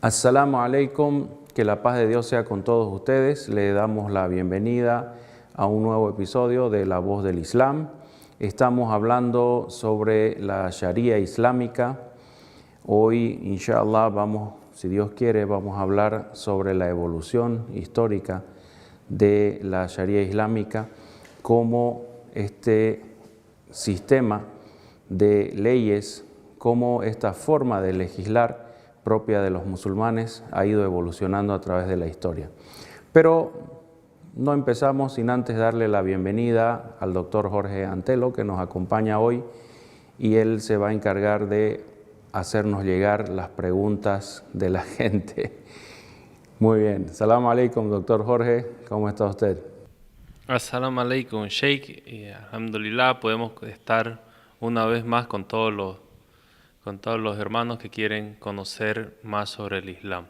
Assalamu alaikum, que la paz de Dios sea con todos ustedes. Le damos la bienvenida a un nuevo episodio de La Voz del Islam. Estamos hablando sobre la Sharia islámica. Hoy, inshallah, si Dios quiere, vamos a hablar sobre la evolución histórica de la Sharia islámica, cómo este sistema de leyes, cómo esta forma de legislar propia de los musulmanes ha ido evolucionando a través de la historia. Pero no empezamos sin antes darle la bienvenida al doctor Jorge Antelo, que nos acompaña hoy, y él se va a encargar de hacernos llegar las preguntas de la gente. Muy bien. Salamu alaikum, doctor Jorge. ¿Cómo está usted? Assalamu alaikum, Sheikh. Y alhamdulillah, podemos estar una vez más con todos los hermanos que quieren conocer más sobre el Islam.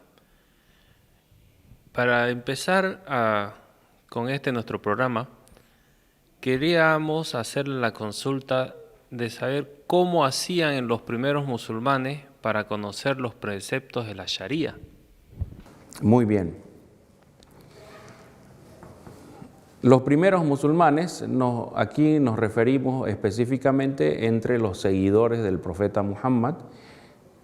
Para empezar con nuestro programa, queríamos hacerle la consulta de saber cómo hacían los primeros musulmanes para conocer los preceptos de la Sharia. Muy bien. Los primeros musulmanes, aquí nos referimos específicamente entre los seguidores del profeta Muhammad.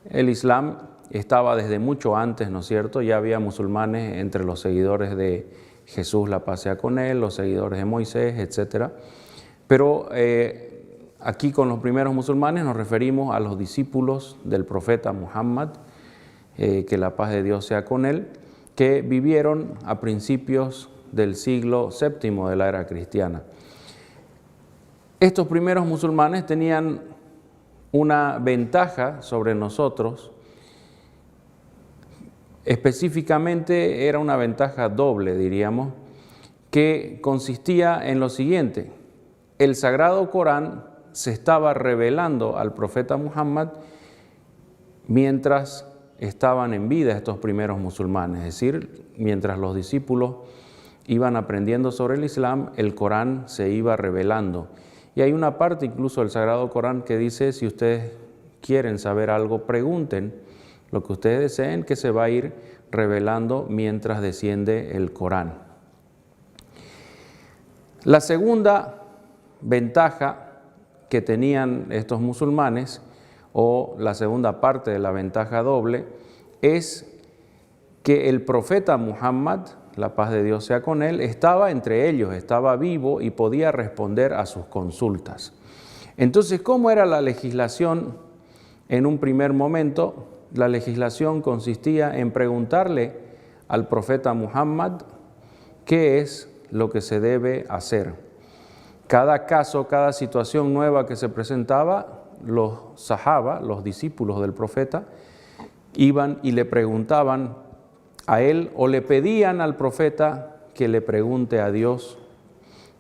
El Islam estaba desde mucho antes, ¿no es cierto? Ya había musulmanes entre los seguidores de Jesús, la paz sea con él, los seguidores de Moisés, etc. Pero aquí con los primeros musulmanes nos referimos a los discípulos del profeta Muhammad, que la paz de Dios sea con él, que vivieron a principios del siglo VII de la era cristiana. Estos primeros musulmanes tenían una ventaja sobre nosotros. Específicamente era una ventaja doble, diríamos, que consistía en lo siguiente: el Sagrado Corán se estaba revelando al profeta Muhammad mientras estaban en vida estos primeros musulmanes, es decir, mientras los discípulos iban aprendiendo sobre el Islam, el Corán se iba revelando. Y hay una parte incluso del Sagrado Corán que dice: si ustedes quieren saber algo, pregunten lo que ustedes deseen, que se va a ir revelando mientras desciende el Corán. La segunda ventaja que tenían estos musulmanes, o la segunda parte de la ventaja doble, es que el profeta Muhammad, la paz de Dios sea con él, estaba entre ellos, estaba vivo y podía responder a sus consultas. Entonces, ¿cómo era la legislación en un primer momento? La legislación consistía en preguntarle al profeta Muhammad qué es lo que se debe hacer. Cada caso, cada situación nueva que se presentaba, los sahaba, los discípulos del profeta, iban y le preguntaban a él o le pedían al profeta que le pregunte a Dios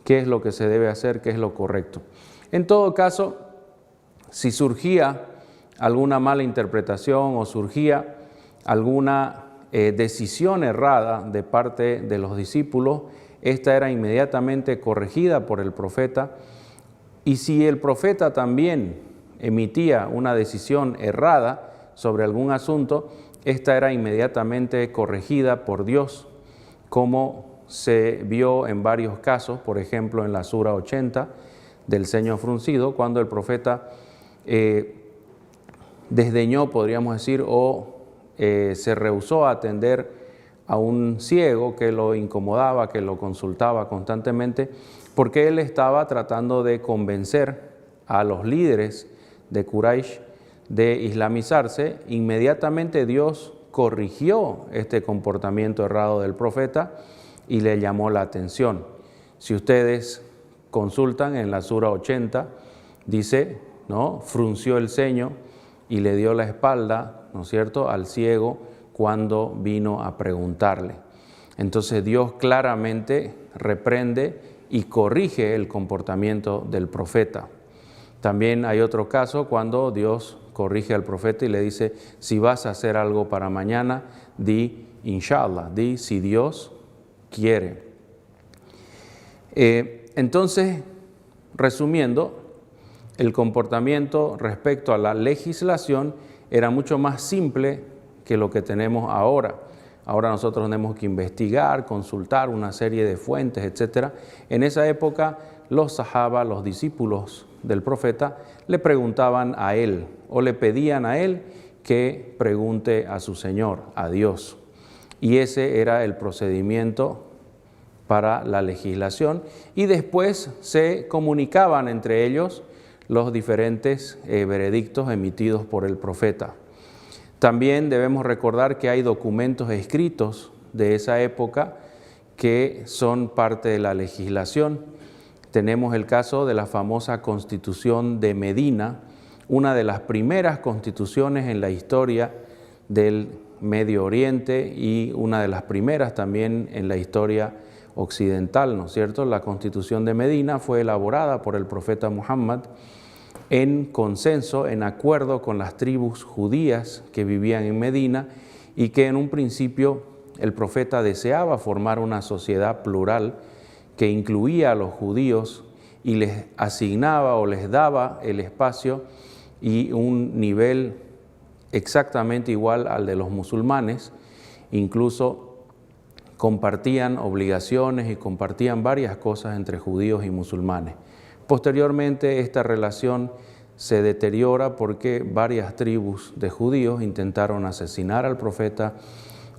qué es lo que se debe hacer, qué es lo correcto. En todo caso, si surgía alguna mala interpretación o surgía alguna decisión errada de parte de los discípulos, esta era inmediatamente corregida por el profeta. Y si el profeta también emitía una decisión errada sobre algún asunto, esta era inmediatamente corregida por Dios, como se vio en varios casos, por ejemplo en la Sura 80 del ceño fruncido, cuando el profeta desdeñó, podríamos decir, o se rehusó a atender a un ciego que lo incomodaba, que lo consultaba constantemente, porque él estaba tratando de convencer a los líderes de Quraysh de islamizarse. Inmediatamente Dios corrigió este comportamiento errado del profeta y le llamó la atención. Si ustedes consultan en la Sura 80, dice, ¿no?, frunció el ceño y le dio la espalda, ¿no es cierto?, al ciego cuando vino a preguntarle. Entonces Dios claramente reprende y corrige el comportamiento del profeta. También hay otro caso cuando Dios corrige al profeta y le dice: si vas a hacer algo para mañana, di inshallah, di si Dios quiere. Entonces, resumiendo, el comportamiento respecto a la legislación era mucho más simple que lo que tenemos ahora. Ahora nosotros tenemos que investigar, consultar una serie de fuentes, etc. En esa época los sahaba, los discípulos del profeta, le preguntaban a él o le pedían a él que pregunte a su Señor, a Dios. Y ese era el procedimiento para la legislación, y después se comunicaban entre ellos los diferentes veredictos emitidos por el profeta. También debemos recordar que hay documentos escritos de esa época que son parte de la legislación. Tenemos el caso de la famosa Constitución de Medina, una de las primeras constituciones en la historia del Medio Oriente y una de las primeras también en la historia occidental, ¿no es cierto? La Constitución de Medina fue elaborada por el profeta Muhammad en consenso, en acuerdo con las tribus judías que vivían en Medina, y que en un principio el profeta deseaba formar una sociedad plural que incluía a los judíos y les asignaba o les daba el espacio y un nivel exactamente igual al de los musulmanes. Incluso compartían obligaciones y compartían varias cosas entre judíos y musulmanes. Posteriormente esta relación se deteriora porque varias tribus de judíos intentaron asesinar al profeta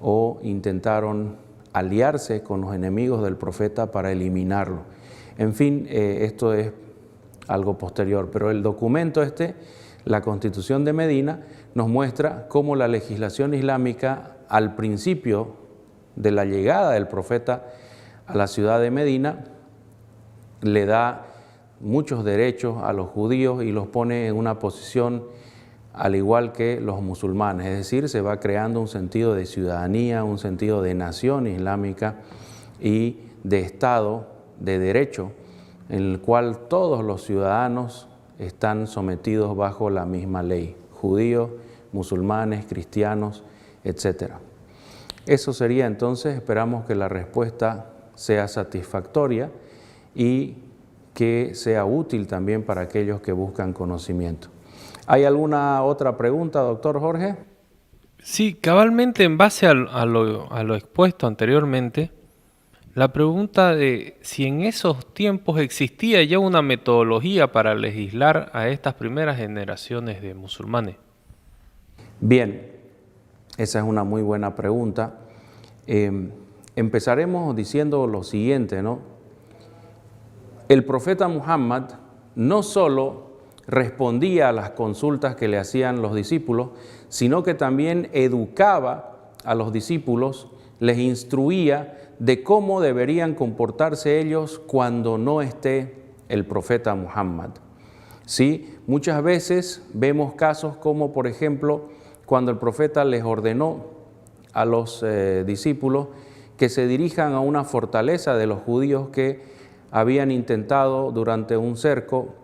o intentaron aliarse con los enemigos del profeta para eliminarlo. En fin, esto es algo posterior, pero el documento la Constitución de Medina, nos muestra cómo la legislación islámica al principio de la llegada del profeta a la ciudad de Medina le da muchos derechos a los judíos y los pone en una posición al igual que los musulmanes, es decir, se va creando un sentido de ciudadanía, un sentido de nación islámica y de Estado de derecho, en el cual todos los ciudadanos están sometidos bajo la misma ley, judíos, musulmanes, cristianos, etc. Eso sería entonces, esperamos que la respuesta sea satisfactoria y que sea útil también para aquellos que buscan conocimiento. ¿Hay alguna otra pregunta, doctor Jorge? Sí, cabalmente en base a lo expuesto anteriormente, la pregunta de si en esos tiempos existía ya una metodología para legislar a estas primeras generaciones de musulmanes. Bien, esa es una muy buena pregunta. Empezaremos diciendo lo siguiente, ¿no? El profeta Muhammad no solo respondía a las consultas que le hacían los discípulos, sino que también educaba a los discípulos, les instruía de cómo deberían comportarse ellos cuando no esté el profeta Muhammad. ¿Sí? Muchas veces vemos casos como, por ejemplo, cuando el profeta les ordenó a los discípulos que se dirijan a una fortaleza de los judíos que habían intentado durante un cerco,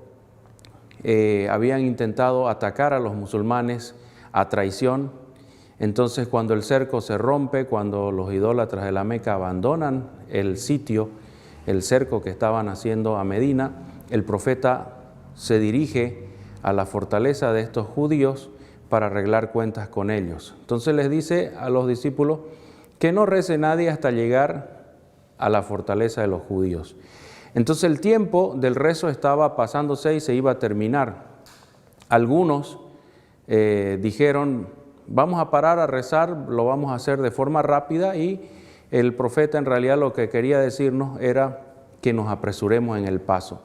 habían intentado atacar a los musulmanes a traición. Entonces, cuando el cerco se rompe, cuando los idólatras de la Meca abandonan el sitio, el cerco que estaban haciendo a Medina, el profeta se dirige a la fortaleza de estos judíos para arreglar cuentas con ellos. Entonces les dice a los discípulos que no rece nadie hasta llegar a la fortaleza de los judíos. Entonces el tiempo del rezo estaba pasándose y se iba a terminar. Algunos dijeron, vamos a parar a rezar, lo vamos a hacer de forma rápida, y el profeta en realidad lo que quería decirnos era que nos apresuremos en el paso.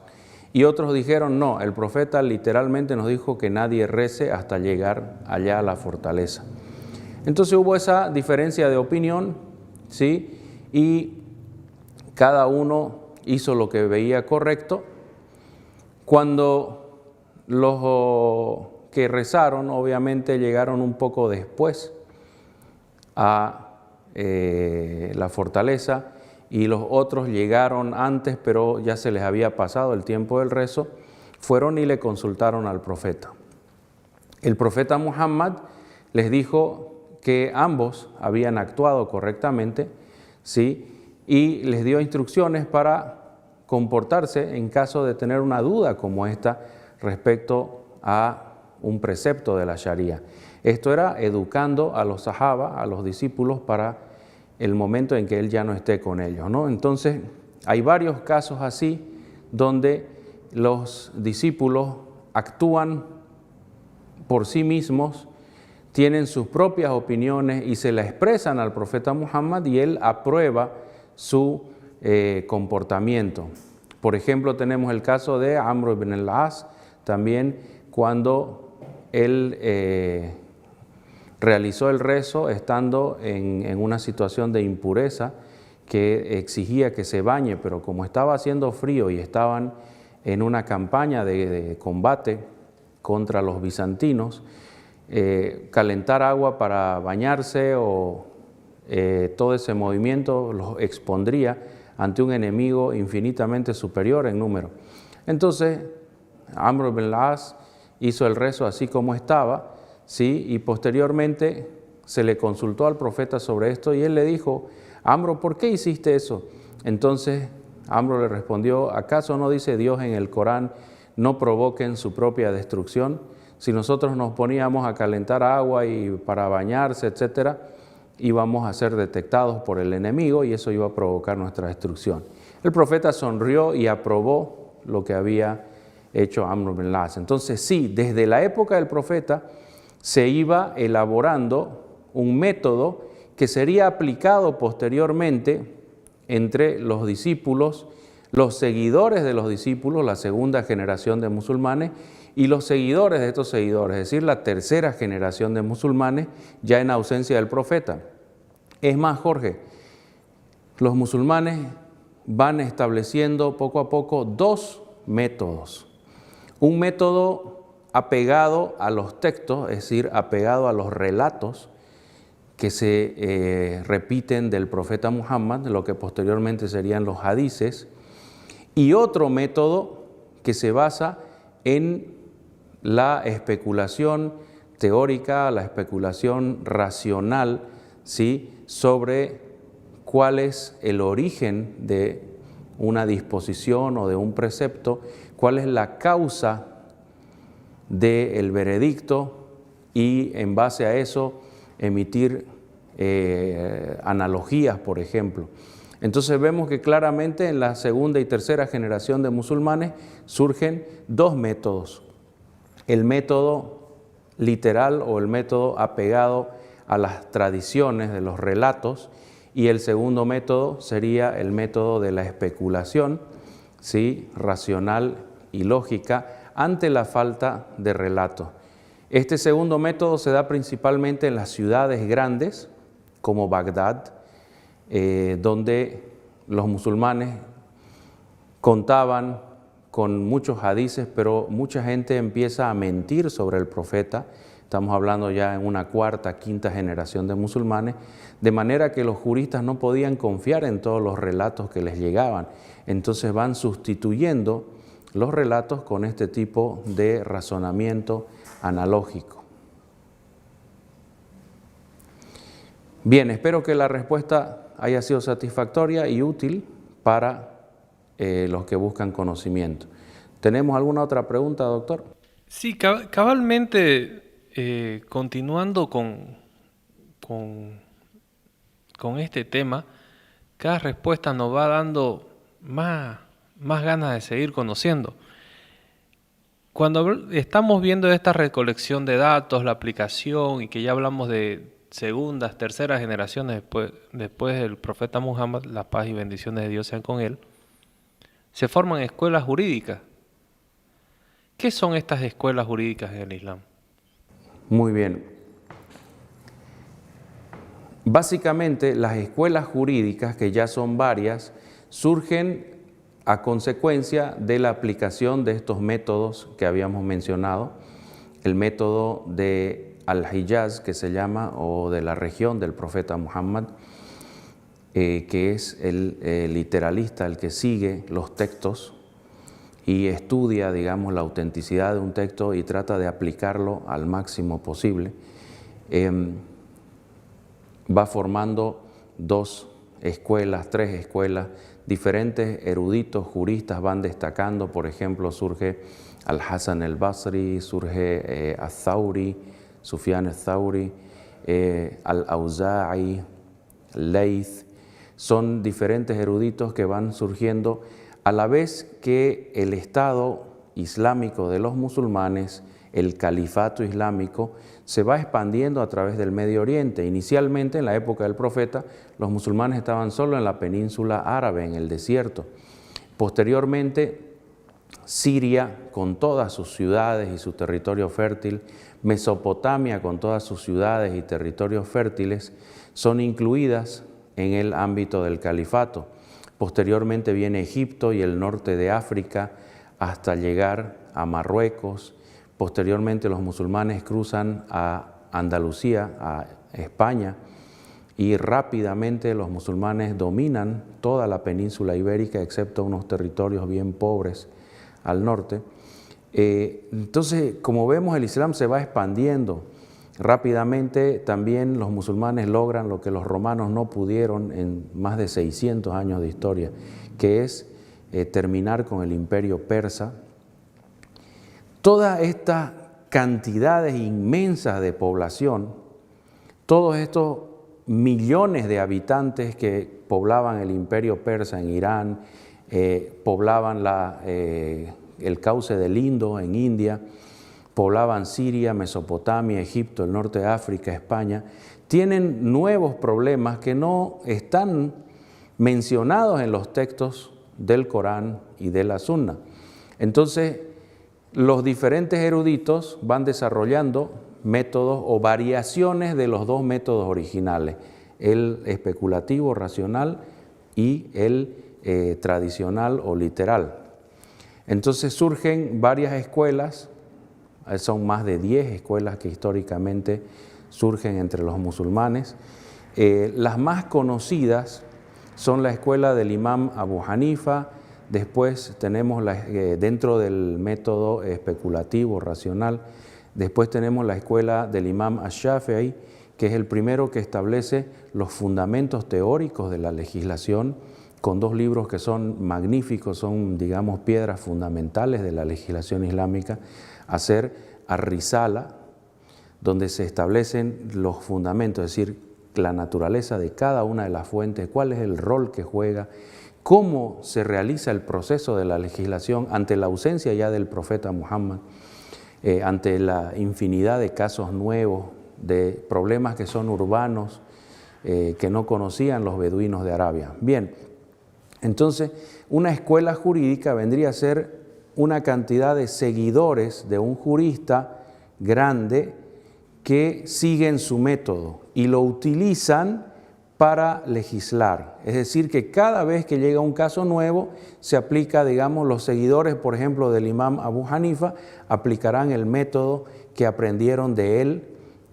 Y otros dijeron, no, el profeta literalmente nos dijo que nadie rece hasta llegar allá a la fortaleza. Entonces hubo esa diferencia de opinión, ¿sí? Y cada uno hizo lo que veía correcto. Cuando los que rezaron, obviamente llegaron un poco después a la fortaleza, y los otros llegaron antes, pero ya se les había pasado el tiempo del rezo, fueron y le consultaron al profeta. El profeta Muhammad les dijo que ambos habían actuado correctamente, ¿sí? Y les dio instrucciones para comportarse en caso de tener una duda como esta respecto a un precepto de la Sharia. Esto era educando a los sahaba, a los discípulos, para el momento en que él ya no esté con ellos, ¿no? Entonces, hay varios casos así donde los discípulos actúan por sí mismos, tienen sus propias opiniones y se la expresan al profeta Muhammad y él aprueba su comportamiento. Por ejemplo, tenemos el caso de Amr ibn al-As, también cuando él realizó el rezo estando en una situación de impureza que exigía que se bañe, pero como estaba haciendo frío y estaban en una campaña de combate contra los bizantinos, calentar agua para bañarse o todo ese movimiento los expondría ante un enemigo infinitamente superior en número. Entonces, Amr ibn al-As hizo el rezo así como estaba, ¿sí? Y posteriormente se le consultó al profeta sobre esto y él le dijo: Amr, ¿por qué hiciste eso? Entonces Amr le respondió: ¿acaso no dice Dios en el Corán, no provoquen su propia destrucción? Si nosotros nos poníamos a calentar agua y para bañarse, etcétera, íbamos a ser detectados por el enemigo y eso iba a provocar nuestra destrucción. El profeta sonrió y aprobó lo que había hecho Amr ibn al-As. Entonces sí, desde la época del profeta se iba elaborando un método que sería aplicado posteriormente entre los discípulos, los seguidores de los discípulos, la segunda generación de musulmanes, y los seguidores de estos seguidores, es decir, la tercera generación de musulmanes ya en ausencia del profeta. Es más, Jorge, los musulmanes van estableciendo poco a poco dos métodos. Un método apegado a los textos, es decir, apegado a los relatos que se repiten del profeta Muhammad, lo que posteriormente serían los hadices, y otro método que se basa en la especulación teórica, la especulación racional, ¿sí?, sobre cuál es el origen de una disposición o de un precepto, cuál es la causa del veredicto y en base a eso emitir analogías, por ejemplo. Entonces vemos que claramente en la segunda y tercera generación de musulmanes surgen dos métodos: el método literal o el método apegado a las tradiciones de los relatos, y el segundo método sería el método de la especulación, ¿sí?, racional y lógica ante la falta de relato. Este segundo método se da principalmente en las ciudades grandes como Bagdad, donde los musulmanes contaban con muchos hadices, pero mucha gente empieza a mentir sobre el profeta. Estamos hablando ya en una cuarta, quinta generación de musulmanes, de manera que los juristas no podían confiar en todos los relatos que les llegaban. Entonces van sustituyendo los relatos con este tipo de razonamiento analógico. Bien, espero que la respuesta haya sido satisfactoria y útil para los que buscan conocimiento. ¿Tenemos alguna otra pregunta, doctor? Sí, cabalmente, continuando con este tema, cada respuesta nos va dando más ganas de seguir conociendo. Cuando estamos viendo esta recolección de datos, la aplicación, y que ya hablamos de segundas, terceras generaciones después del profeta Muhammad, la paz y bendiciones de Dios sean con él, se forman escuelas jurídicas. ¿Qué son estas escuelas jurídicas en el Islam? Muy bien. Básicamente, las escuelas jurídicas, que ya son varias, surgen a consecuencia de la aplicación de estos métodos que habíamos mencionado, el método de Al-Hijaz, que se llama, o de la región del profeta Muhammad, que es el literalista, el que sigue los textos y estudia, digamos, la autenticidad de un texto y trata de aplicarlo al máximo posible. Va formando dos escuelas, tres escuelas, diferentes eruditos, juristas van destacando. Por ejemplo, surge Al-Hasan al-Basri, surge Al-Thawri, Sufyan al-Thawri, al-Auza'i, Layth. Son diferentes eruditos que van surgiendo a la vez que el Estado islámico de los musulmanes, el califato islámico, se va expandiendo a través del Medio Oriente. Inicialmente, en la época del profeta, los musulmanes estaban solo en la península árabe, en el desierto. Posteriormente, Siria, con todas sus ciudades y su territorio fértil, Mesopotamia, con todas sus ciudades y territorios fértiles, son incluidas en el ámbito del califato. Posteriormente viene Egipto y el norte de África hasta llegar a Marruecos. Posteriormente los musulmanes cruzan a Andalucía, a España, y rápidamente los musulmanes dominan toda la península ibérica, excepto unos territorios bien pobres al norte. Entonces, como vemos, el Islam se va expandiendo. Rápidamente también los musulmanes logran lo que los romanos no pudieron en más de 600 años de historia, que es terminar con el imperio persa. Todas estas cantidades inmensas de población, todos estos millones de habitantes que poblaban el imperio persa en Irán, poblaban el cauce del Indo en India, poblaban Siria, Mesopotamia, Egipto, el norte de África, España, tienen nuevos problemas que no están mencionados en los textos del Corán y de la Sunna. Entonces, los diferentes eruditos van desarrollando métodos o variaciones de los dos métodos originales, el especulativo racional y el tradicional o literal. Entonces surgen varias escuelas, son más de 10 escuelas que históricamente surgen entre los musulmanes. Las más conocidas son la escuela del imam Abu Hanifa. Después tenemos dentro del método especulativo, racional, después tenemos la escuela del imam Ash-Shafi'i, que es el primero que establece los fundamentos teóricos de la legislación, con 2 libros que son magníficos, son, digamos, piedras fundamentales de la legislación islámica, a ser Ar-Risala, donde se establecen los fundamentos, es decir, la naturaleza de cada una de las fuentes, cuál es el rol que juega, cómo se realiza el proceso de la legislación ante la ausencia ya del profeta Muhammad, ante la infinidad de casos nuevos, de problemas que son urbanos, que no conocían los beduinos de Arabia. Bien, entonces una escuela jurídica vendría a ser una cantidad de seguidores de un jurista grande que siguen su método y lo utilizan para legislar. Es decir, que cada vez que llega un caso nuevo, se aplica, digamos, los seguidores, por ejemplo, del imam Abu Hanifa, aplicarán el método que aprendieron de él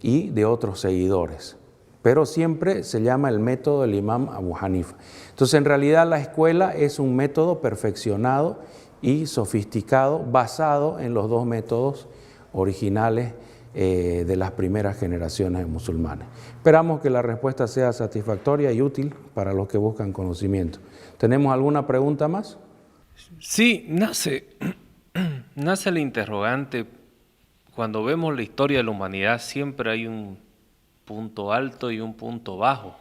y de otros seguidores. Pero siempre se llama el método del imam Abu Hanifa. Entonces, en realidad, la escuela es un método perfeccionado y sofisticado, basado en los 2 métodos originales de las primeras generaciones de musulmanes. Esperamos que la respuesta sea satisfactoria y útil para los que buscan conocimiento. ¿Tenemos alguna pregunta más? Sí, nace el interrogante. Cuando vemos la historia de la humanidad, siempre hay un punto alto y un punto bajo.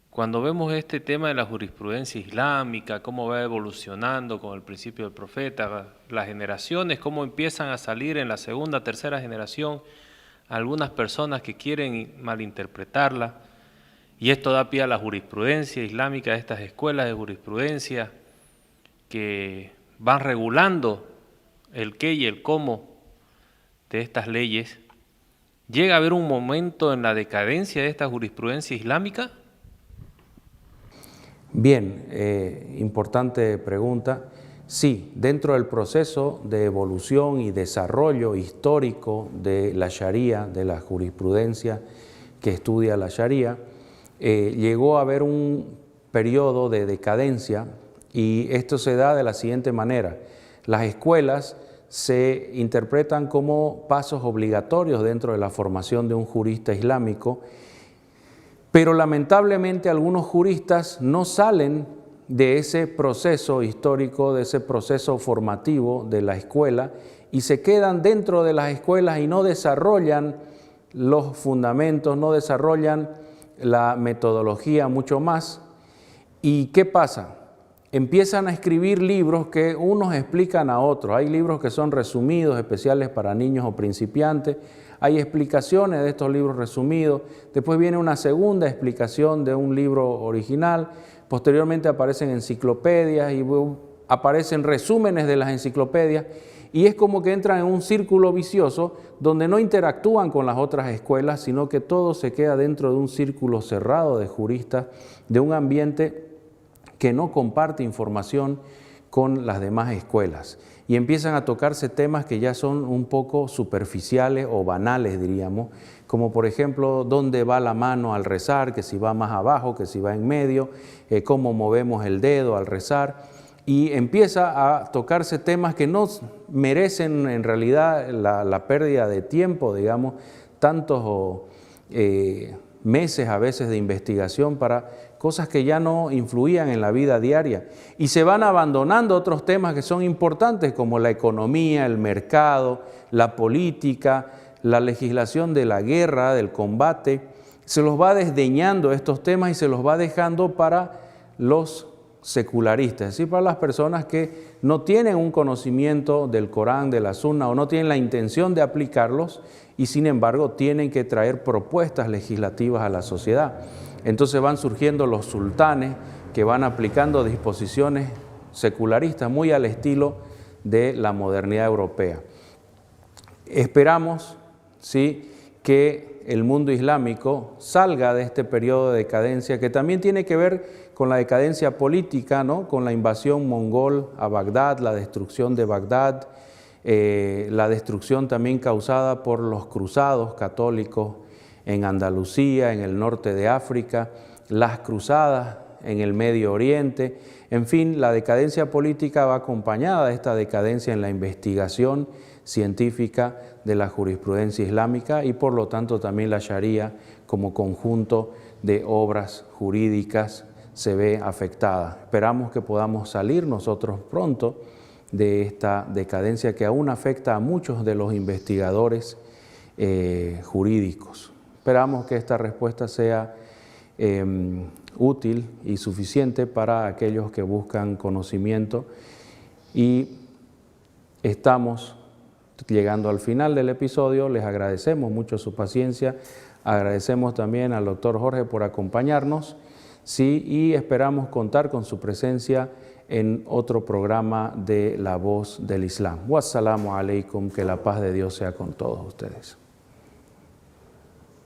Cuando vemos este tema de la jurisprudencia islámica, cómo va evolucionando con el principio del profeta, las generaciones, cómo empiezan a salir en la segunda, tercera generación algunas personas que quieren malinterpretarla, y esto da pie a la jurisprudencia islámica, estas escuelas de jurisprudencia que van regulando el qué y el cómo de estas leyes. ¿Llega a haber un momento en la decadencia de esta jurisprudencia islámica? Bien, importante pregunta. Sí, dentro del proceso de evolución y desarrollo histórico de la Sharia, de la jurisprudencia que estudia la Sharia, llegó a haber un periodo de decadencia, y esto se da de la siguiente manera. Las escuelas se interpretan como pasos obligatorios dentro de la formación de un jurista islámico, pero lamentablemente algunos juristas no salen de ese proceso histórico, de ese proceso formativo de la escuela, y se quedan dentro de las escuelas y no desarrollan los fundamentos, no desarrollan la metodología mucho más. ¿Y qué pasa? Empiezan a escribir libros que unos explican a otros. Hay libros que son resumidos, especiales para niños o principiantes. Hay explicaciones de estos libros resumidos. Después viene una segunda explicación de un libro original. Posteriormente aparecen enciclopedias y aparecen resúmenes de las enciclopedias. Y es como que entran en un círculo vicioso donde no interactúan con las otras escuelas, sino que todo se queda dentro de un círculo cerrado de juristas, de un ambiente que no comparte información con las demás escuelas. Y empiezan a tocarse temas que ya son un poco superficiales o banales, diríamos, como por ejemplo, dónde va la mano al rezar, que si va más abajo, que si va en medio, cómo movemos el dedo al rezar. Y empieza a tocarse temas que no merecen en realidad la pérdida de tiempo, digamos, tantos meses a veces de investigación para cosas que ya no influían en la vida diaria. Y se van abandonando otros temas que son importantes como la economía, el mercado, la política, la legislación de la guerra, del combate. Se los va desdeñando estos temas y se los va dejando para los secularistas, es decir, para las personas que no tienen un conocimiento del Corán, de la Sunna, o no tienen la intención de aplicarlos y sin embargo tienen que traer propuestas legislativas a la sociedad. Entonces van surgiendo los sultanes que van aplicando disposiciones secularistas muy al estilo de la modernidad europea. Esperamos, ¿sí?, que el mundo islámico salga de este periodo de decadencia que también tiene que ver con la decadencia política, ¿no?, con la invasión mongol a Bagdad, la destrucción de Bagdad, la destrucción también causada por los cruzados católicos en Andalucía, en el norte de África, las cruzadas en el Medio Oriente. En fin, la decadencia política va acompañada de esta decadencia en la investigación científica de la jurisprudencia islámica y por lo tanto también la Sharia como conjunto de obras jurídicas se ve afectada. Esperamos que podamos salir nosotros pronto de esta decadencia que aún afecta a muchos de los investigadores jurídicos. Esperamos que esta respuesta sea útil y suficiente para aquellos que buscan conocimiento y estamos llegando al final del episodio. Les agradecemos mucho su paciencia, agradecemos también al doctor Jorge por acompañarnos, sí, y esperamos contar con su presencia en otro programa de La Voz del Islam. Wassalamu alaikum, que la paz de Dios sea con todos ustedes.